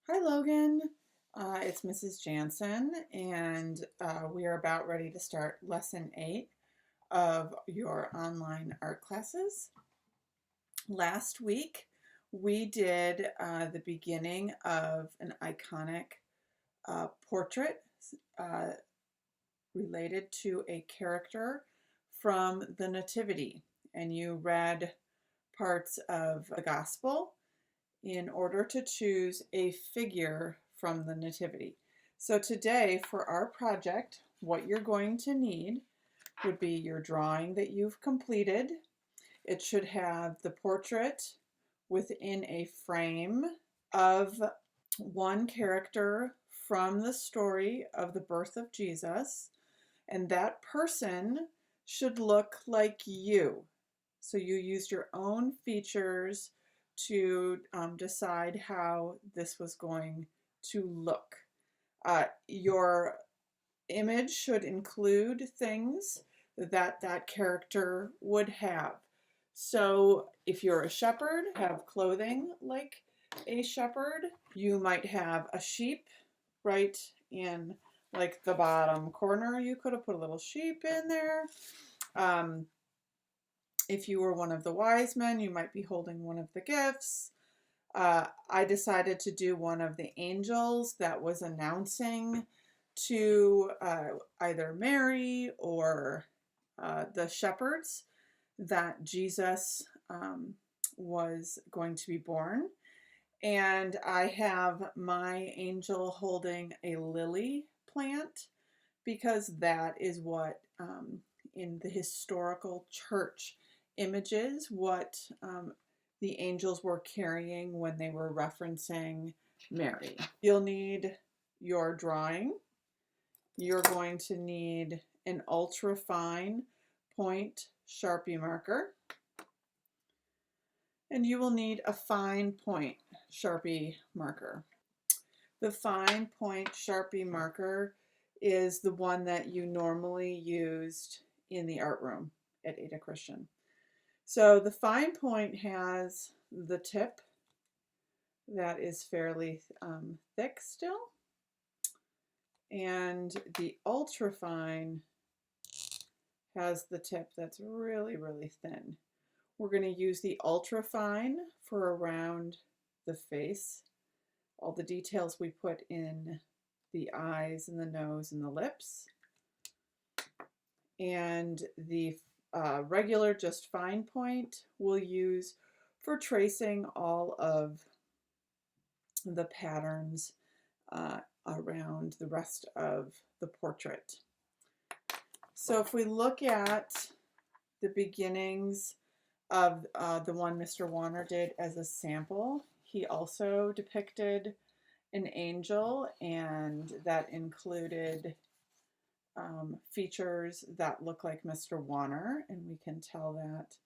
Hi, Logan. It's Mrs. Jansen, and we are about ready to start lesson 8 of your online art classes. Last week, we did the beginning of an iconic portrait uh, related to a character from the Nativity, and you read parts of the Gospel in order to choose a figure from the Nativity. So today for our project, what you're going to need would be your drawing that you've completed. It should have the portrait within a frame of one character from the story of the birth of Jesus, and that person should look like you. So you used your own features to decide how this was going to look. Your image should include things that that character would have. So if you're a shepherd, have clothing like a shepherd. You might have a sheep right in like the bottom corner. You could have put a little sheep in there. Um, if you were one of the wise men, you might be holding one of the gifts. I decided to do one of the angels that was announcing to either Mary or the shepherds that Jesus was going to be born. And I have my angel holding a lily plant because that is what in the historical church images, what the angels were carrying when they were referencing Mary. You'll need your drawing. You're going to need an ultra fine point Sharpie marker. And you will need a fine point Sharpie marker. The fine point Sharpie marker is the one that you normally used in the art room at Ada Christian. So the fine point has the tip that is fairly thick still, and the ultra fine has the tip that's really, really thin. We're going to use the ultra fine for around the face, all the details we put in the eyes and the nose and the lips, and the regular just fine point we'll use for tracing all of the patterns around the rest of the portrait. So if we look at the beginnings of the one Mr. Warner did as a sample, he also depicted an angel, and that included features that look like Mr. Warner, and we can tell that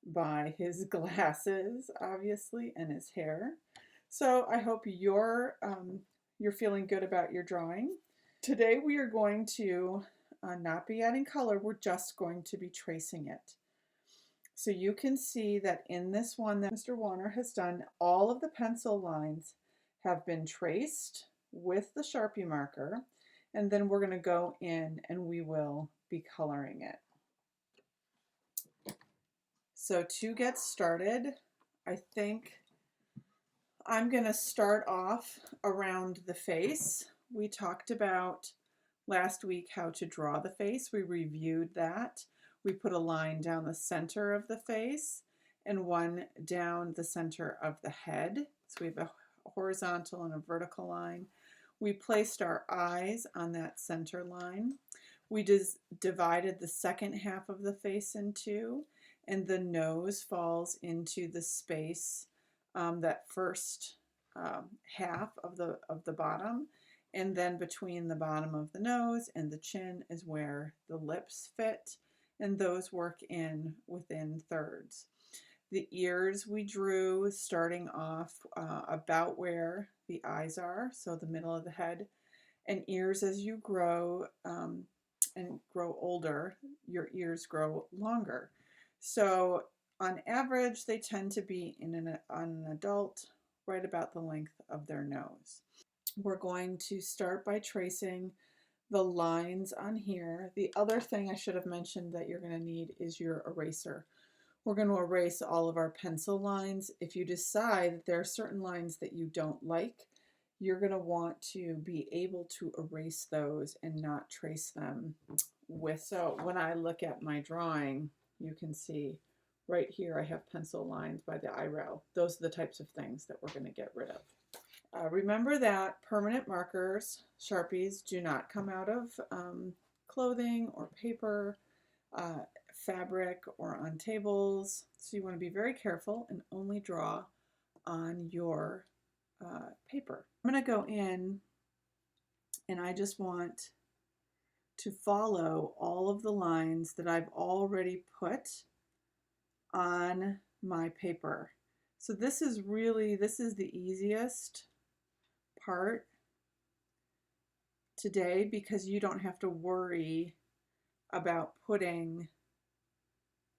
by his glasses, obviously, and his hair. So I hope you're feeling good about your drawing. Today we are going to not be adding color, we're just going to be tracing it. So you can see that in this one that Mr. Warner has done, all of the pencil lines have been traced with the Sharpie marker, and then we're going to go in and we will be coloring it. So to get started, I think I'm going to start off around the face. We talked about last week how to draw the face. We reviewed that. We put a line down the center of the face and one down the center of the head. So we have a horizontal and a vertical line. We placed our eyes on that center line. We just divided the second half of the face in two, and the nose falls into the space, that first half of the bottom, and then between the bottom of the nose and the chin is where the lips fit, and those work in within thirds. The ears we drew starting off about where the eyes are, so the middle of the head, and ears as you grow and grow older, your ears grow longer. So on average, they tend to be on an adult right about the length of their nose. We're going to start by tracing the lines on here. The other thing I should have mentioned that you're going to need is your eraser. We're going to erase all of our pencil lines. If you decide that there are certain lines that you don't like, you're going to want to be able to erase those and not trace them with. So when I look at my drawing, you can see right here I have pencil lines by the eye rail. Those are the types of things that we're going to get rid of. Remember that permanent markers, Sharpies, do not come out of clothing or paper, fabric, or on tables. So you want to be very careful and only draw on your paper. I'm going to go in and I just want to follow all of the lines that I've already put on my paper. So this is the easiest part today because you don't have to worry about putting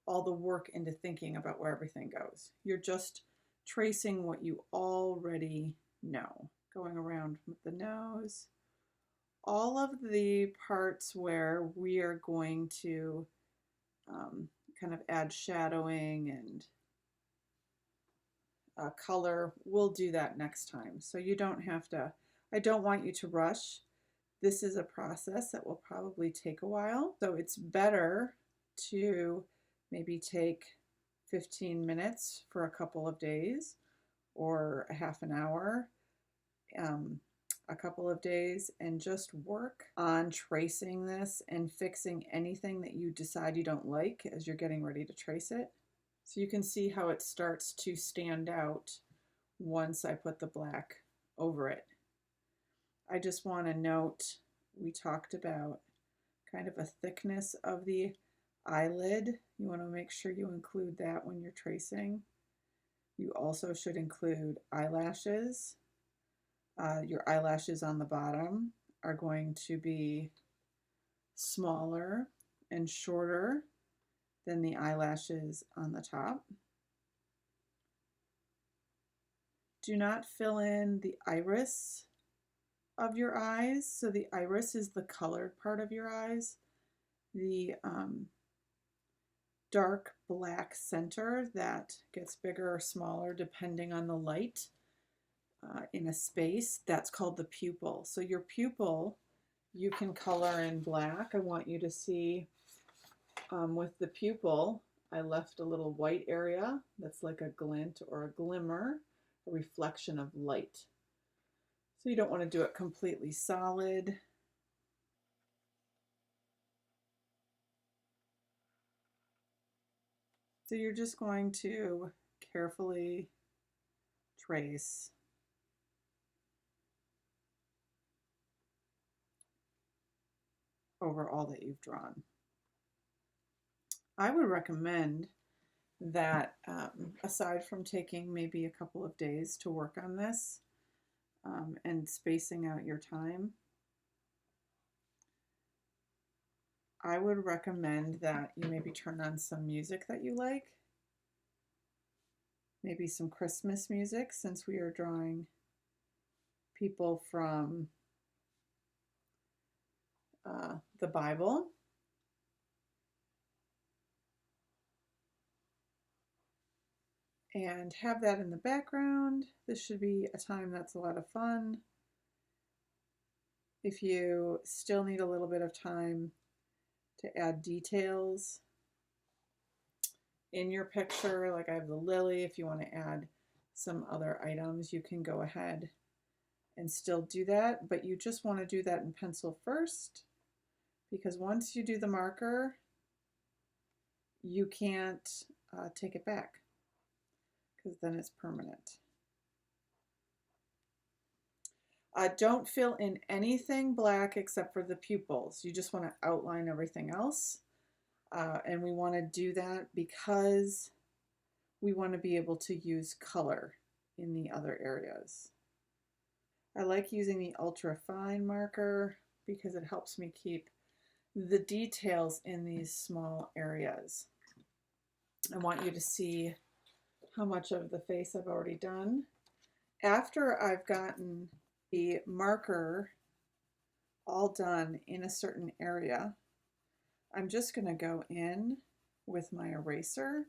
all the work into thinking about where everything goes. You're just tracing what you already know. Going around with the nose. All of the parts where we are going to kind of add shadowing and color, we'll do that next time. So you don't have to, I don't want you to rush. This is a process that will probably take a while. So it's better to maybe take 15 minutes for a couple of days or a half an hour, a couple of days, and just work on tracing this and fixing anything that you decide you don't like as you're getting ready to trace it. So you can see how it starts to stand out once I put the black over it. I just want to note, we talked about kind of a thickness of the eyelid. You want to make sure you include that when you're tracing. You also should include eyelashes. Your eyelashes on the bottom are going to be smaller and shorter than the eyelashes on the top. Do not fill in the iris of your eyes. So the iris is the colored part of your eyes. The dark black center that gets bigger or smaller depending on the light in a space, that's called the pupil. So your pupil, you can color in black. I want you to see with the pupil, I left a little white area that's like a glint or a glimmer, a reflection of light. So you don't want to do it completely solid. So you're just going to carefully trace over all that you've drawn. I would recommend that aside from taking maybe a couple of days to work on this and spacing out your time, I would recommend that you maybe turn on some music that you like, maybe some Christmas music, since we are drawing people from the Bible. And have that in the background. This should be a time that's a lot of fun. If you still need a little bit of time to add details in your picture, like I have the lily, if you want to add some other items, you can go ahead and still do that, but you just want to do that in pencil first, because once you do the marker, you can't take it back, because then it's permanent. Don't fill in anything black except for the pupils. You just want to outline everything else. And we want to do that because we want to be able to use color in the other areas. I like using the ultra fine marker because it helps me keep the details in these small areas. I want you to see how much of the face I've already done. After I've gotten the marker all done in a certain area, I'm just going to go in with my eraser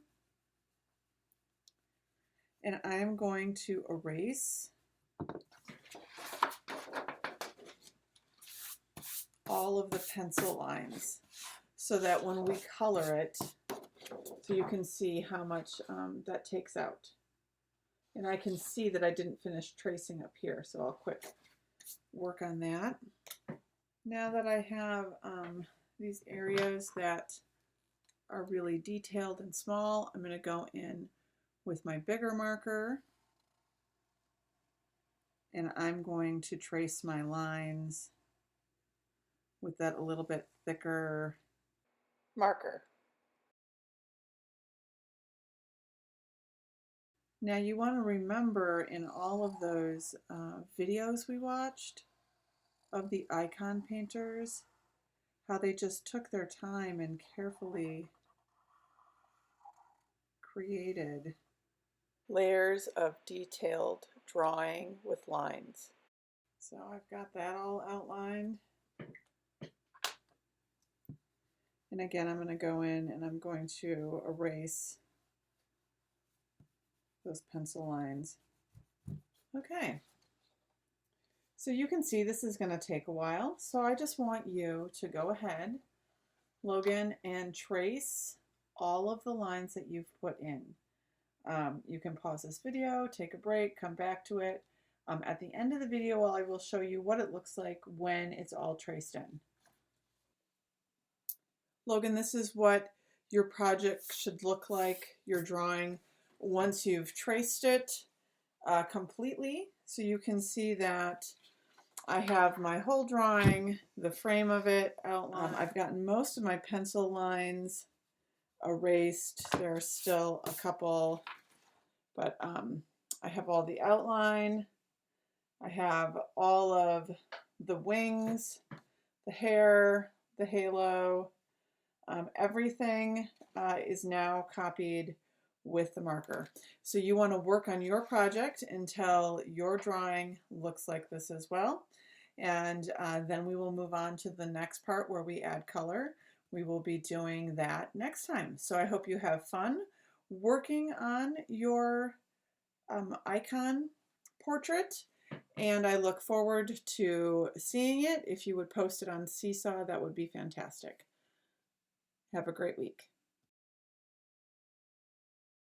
and I'm going to erase all of the pencil lines so that when we color it, so you can see how much that takes out. And I can see that I didn't finish tracing up here, so I'll quick work on that. Now that I have these areas that are really detailed and small, I'm going to go in with my bigger marker and I'm going to trace my lines with that a little bit thicker marker. Now you want to remember in all of those videos we watched of the icon painters, how they just took their time and carefully created layers of detailed drawing with lines. So I've got that all outlined. And again, I'm going to go in and I'm going to erase those pencil lines. Okay. So you can see this is going to take a while. So I just want you to go ahead, Logan, and trace all of the lines that you've put in. You can pause this video, take a break, come back to it. At the end of the video, I will show you what it looks like when it's all traced in. Logan, this is what your project should look like, your drawing, once you've traced it completely. So you can see that I have my whole drawing, the frame of it outlined. I've gotten most of my pencil lines erased. There are still a couple, but I have all the outline. I have all of the wings, the hair, the halo. Everything is now copied with the marker. So you want to work on your project until your drawing looks like this as well. And then we will move on to the next part where we add color. We will be doing that next time. So I hope you have fun working on your icon portrait. And I look forward to seeing it. If you would post it on Seesaw, that would be fantastic. Have a great week.